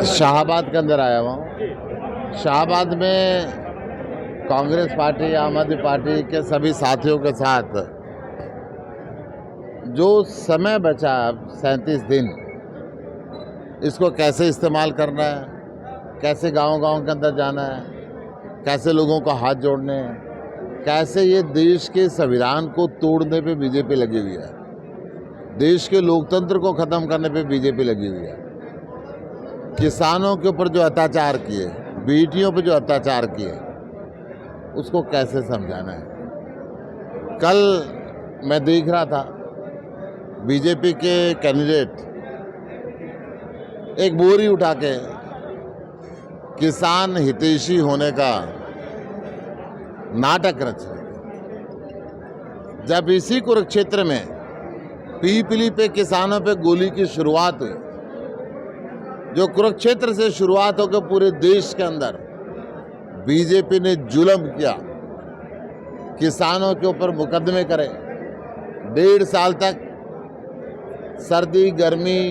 शाहबाद के अंदर आया हुआ हूँ। शाहबाद में कांग्रेस पार्टी, आम आदमी पार्टी के सभी साथियों के साथ जो समय बचा 37 दिन, इसको कैसे इस्तेमाल करना है, कैसे गांव-गांव के अंदर जाना है, कैसे लोगों को हाथ जोड़ने हैं, कैसे ये देश के संविधान को तोड़ने पे बीजेपी लगी हुई है, देश के लोकतंत्र को ख़त्म करने पे बीजेपी लगी हुई है, किसानों के ऊपर जो अत्याचार किए, बेटियों पर जो अत्याचार किए, उसको कैसे समझाना है। कल मैं देख रहा था बीजेपी के कैंडिडेट एक बोरी उठा के किसान हितैषी होने का नाटक रच रहे थे। जब इसी कुरुक्षेत्र में पीपली पे किसानों पे गोली की शुरुआत हुई, जो कुरुक्षेत्र से शुरुआत होकर पूरे देश के अंदर बीजेपी ने जुल्म किया, किसानों के ऊपर मुकदमे करे, 1.5 साल तक सर्दी, गर्मी,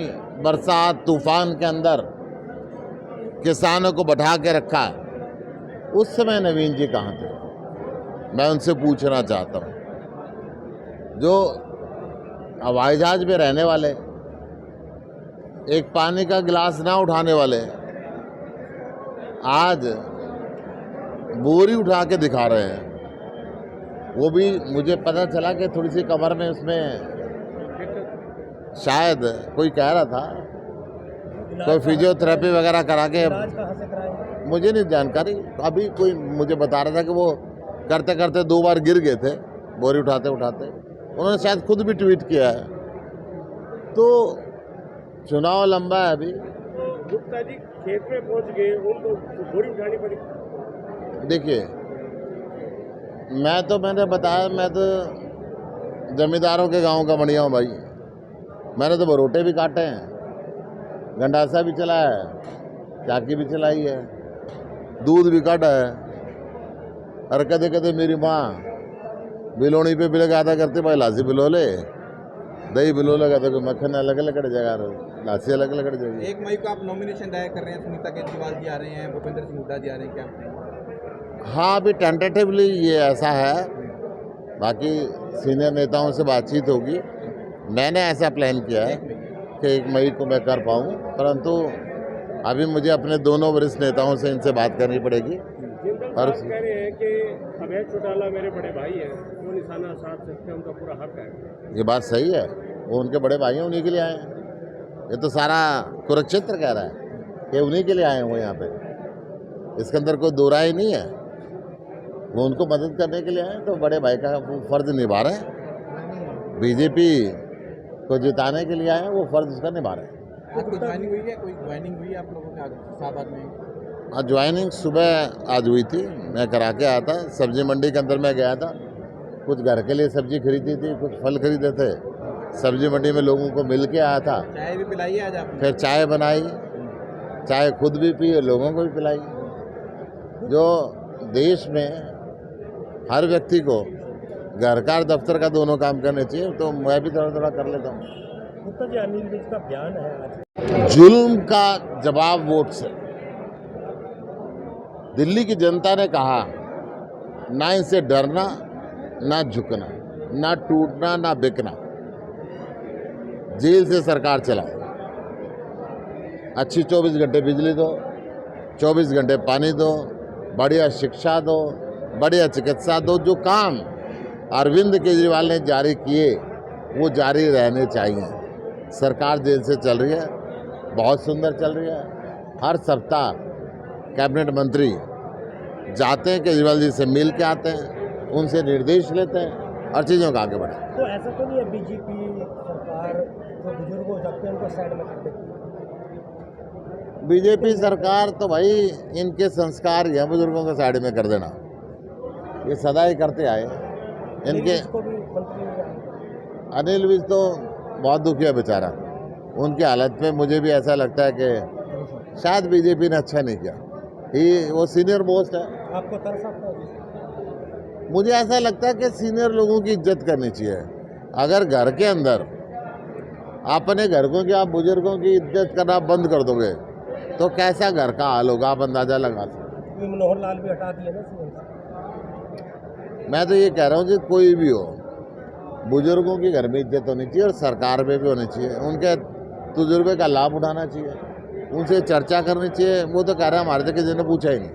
बरसात, तूफान के अंदर किसानों को बैठा के रखा। उस समय नवीन जी कहाँ थे? मैं उनसे पूछना चाहता हूँ। जो हवाई जहाज में रहने वाले, एक पानी का गिलास ना उठाने वाले, आज बोरी उठा के दिखा रहे हैं। वो भी मुझे पता चला कि थोड़ी सी कमर में उसमें शायद कोई कह रहा था कोई फिजियोथेरेपी वगैरह करा के, मुझे नहीं जानकारी। अभी कोई मुझे बता रहा था कि वो करते करते 2 बार गिर गए थे बोरी उठाते उठाते। उन्होंने शायद खुद भी ट्वीट किया है। तो चुनाव लंबा है अभी। गुप्ता जी खेत में पहुंच गए, उनको बोरी उठानी पड़ी। देखिए, मैंने बताया, मैं तो जमींदारों के गांव का बढ़िया हूँ भाई। मैंने तो बरोटे भी काटे हैं, गंडासा भी चलाया है, चाकी भी चलाई है, दूध भी काटा है। और कदे कदे मेरी माँ बिलोनी पे बिल आदा करते भाई, लासी बिलोले, दही बिलोले का तो मक्खन अलग अलग जगह, लासी अलग अलग जगह। 1 मई को आप नॉमिनेशन दायर कर रहे हैं, सुनीता केजरीवाल जी आ रहे हैं, भूपेंद्र सिंह हुड्डा जी आ रहे हैं, क्या? हाँ, अभी टेंटेटिवली ये ऐसा है, बाकी सीनियर नेताओं से बातचीत होगी। मैंने ऐसा प्लान किया है कि 1 मई को मैं कर पाऊँ, परंतु अभी मुझे अपने दोनों वरिष्ठ नेताओं से इनसे बात करनी पड़ेगी। और कह रहे हैं कि अभय चौटाला मेरे बड़े भाई हैं, वो निशाना साध सकते हैं, उनका पूरा हक है। ये बात सही है, वो उनके बड़े भाई हैं, उन्हीं के लिए आए हैं। ये तो सारा कुरुक्षेत्र कह रहा है कि उन्हीं के लिए आए हैं वो यहाँ पे, इसके अंदर कोई दो राय नहीं है। वो उनको मदद करने के लिए आए, तो बड़े भाई का फर्ज निभा रहे हैं। बीजेपी को जिताने के लिए आए हैं, वो फर्ज उसका निभा रहे हैं। आज कोई ज्वाइनिंग हुई है, कोई ज्वाइनिंग हुई है आप लोगों के शाहबाद में? आज ज्वाइनिंग सुबह आज हुई थी, मैं करा के आया था। सब्जी मंडी के अंदर मैं गया था, कुछ घर के लिए सब्जी खरीदी थी, कुछ फल खरीदे थे। सब्जी मंडी में लोगों को मिल के आया था। चाय भी पिलाई है आज आपने? फिर चाय बनाई, चाय खुद भी पी और लोगों को भी पिलाई। जो देश में हर व्यक्ति को घर का दफ्तर का दोनों काम करने चाहिए, तो मैं भी थोड़ा थोड़ा कर लेता हूँ। गुप्ता जी, अनिल विज का बयान है आज, जुल्म का जवाब वोट से। दिल्ली की जनता ने कहा, ना इनसे डरना, ना झुकना, ना टूटना, ना बिकना। जेल से सरकार चलाओ, अच्छी 24 घंटे बिजली दो, 24 घंटे पानी दो, बढ़िया शिक्षा दो, बढ़िया चिकित्सा दो। जो काम अरविंद केजरीवाल ने जारी किए वो जारी रहने चाहिए। सरकार जेल से चल रही है, बहुत सुंदर चल रही है। हर सप्ताह कैबिनेट मंत्री जाते हैं, केजरीवाल जी से मिल के आते हैं, उनसे निर्देश लेते हैं और चीज़ों का आगे बढ़े। तो ऐसा तो नहीं है बीजेपी सरकार जो बुजुर्ग हो जाते हैं उनको साइड में कर देती है? बीजेपी सरकार तो भाई इनके संस्कार ही हैं बुजुर्गों को साइड में कर देना, ये सदा ही करते आए। इनके अनिल विज तो बहुत दुखी है बेचारा, उनकी हालत में मुझे भी ऐसा लगता है कि शायद बीजेपी ने अच्छा नहीं किया। वो सीनियर मोस्ट है। आपको तरस आता है? मुझे ऐसा लगता है कि सीनियर लोगों की इज्जत करनी चाहिए। अगर घर के अंदर अपने घर को कि आप बुजुर्गों की इज्जत करना बंद कर दोगे तो कैसा घर का हाल होगा आप अंदाज़ा लगा सकते ये मनोहर लाल भी हटा दिए ना सीएम से। हैं। मैं तो ये कह रहा हूँ कि कोई भी हो, बुजुर्गों की घर में इज्जत होनी चाहिए और सरकार में भी होनी चाहिए। उनके तजुर्बे का लाभ उठाना चाहिए, उनसे चर्चा करनी चाहिए। वो तो कह रहे हैं हमारे तो किसी ने पूछा ही नहीं।